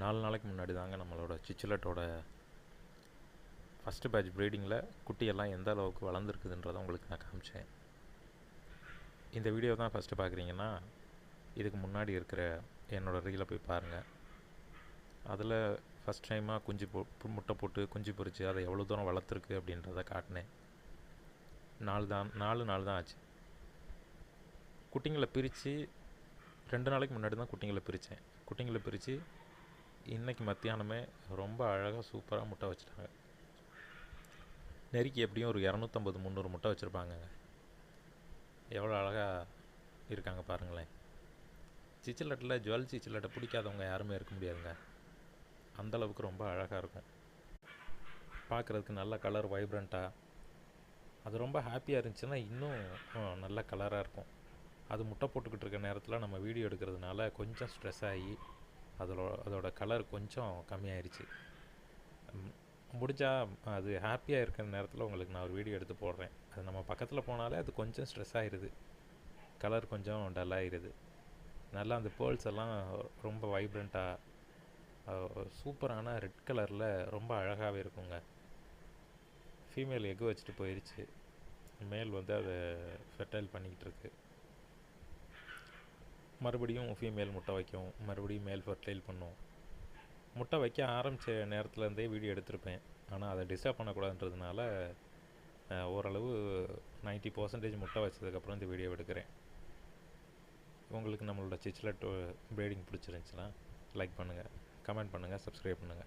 4 நாளைக்கு முன்னாடி தாங்க நம்மளோட சிச்சிலட்டோட ஃபஸ்ட்டு பேட்ச் ப்ரீடிங்கில் குட்டியெல்லாம் எந்த அளவுக்கு வளர்ந்துருக்குதுன்றதை உங்களுக்கு நான் காமிச்சேன். இந்த வீடியோ தான் ஃபஸ்ட்டு பார்க்குறீங்கன்னா இதுக்கு முன்னாடி இருக்கிற என்னோடய ரீலை போய் பாருங்கள். அதில் ஃபஸ்ட் டைமாக முட்டை போட்டு குஞ்சு பொரித்து அதை எவ்வளோ தூரம் வளர்த்துருக்கு அப்படின்றத காட்டினேன். 4 நாள் தான் ஆச்சு. குட்டிங்களை பிரித்து 2 நாளைக்கு முன்னாடி தான் குட்டிங்களை பிரித்தேன். குட்டிங்களை பிரித்து இன்றைக்கி மத்தியானமே ரொம்ப அழகாக சூப்பராக முட்டை வச்சுட்டாங்க. நெருக்கி எப்படியும் ஒரு 250-300 முட்டை வச்சுருப்பாங்க. எவ்வளோ அழகாக இருக்காங்க பாருங்களேன். சிச்சிலட்டில் ஜுவல் சிச்சிலட்டை பிடிக்காதவங்க யாருமே இருக்க முடியாதுங்க. அந்தளவுக்கு ரொம்ப அழகாக இருக்கும். பார்க்குறதுக்கு நல்ல கலர் வைப்ரண்ட்டாக, அது ரொம்ப ஹாப்பியாக இருந்துச்சுன்னா இன்னும் நல்ல கலராக இருக்கும். அது முட்டை போட்டுக்கிட்டு இருக்க நேரத்தில் நம்ம வீடியோ எடுக்கிறதுனால கொஞ்சம் ஸ்ட்ரெஸ் ஆகி அதோட கலர் கொஞ்சம் கம்மியாயிருச்சு. முடிஞ்சால் அது ஹாப்பியாக இருக்கிற நேரத்தில் உங்களுக்கு நான் ஒரு வீடியோ எடுத்து போடுறேன். அது நம்ம பக்கத்தில் போனாலே அது கொஞ்சம் ஸ்ட்ரெஸ் ஆகிடுது, கலர் கொஞ்சம் டல்லாகிடுது. நல்லா அந்த பேர்ல்ஸ் எல்லாம் ரொம்ப வைப்ரண்ட்டாக சூப்பரான ரெட் கலரில் ரொம்ப அழகாகவே இருக்குங்க. ஃபீமேல் எக்கு வச்சுட்டு போயிடுச்சு. மேல் வந்து அதை ஃபெர்டைல் பண்ணிக்கிட்டு இருக்கு. மறுபடியும் ஃபீமேல் முட்டை வைக்கும், மறுபடியும் மேல் ஃபெர்டைல் பண்ணும். முட்டை வைக்க ஆரம்பித்த நேரத்துலேருந்தே வீடியோ எடுத்திருப்பேன். ஆனால் அதை டிஸ்டர்ப் பண்ணக்கூடாதுன்றதுனால ஓரளவு 90% முட்டை வச்சதுக்கப்புறம் இந்த வீடியோ எடுக்கிறேன். உங்களுக்கு நம்மளோட சிச்சிலட் ப்ரீடிங் பிடிச்சிருந்துச்சுன்னா லைக் பண்ணுங்கள், கமெண்ட் பண்ணுங்கள், சப்ஸ்கிரைப் பண்ணுங்கள்.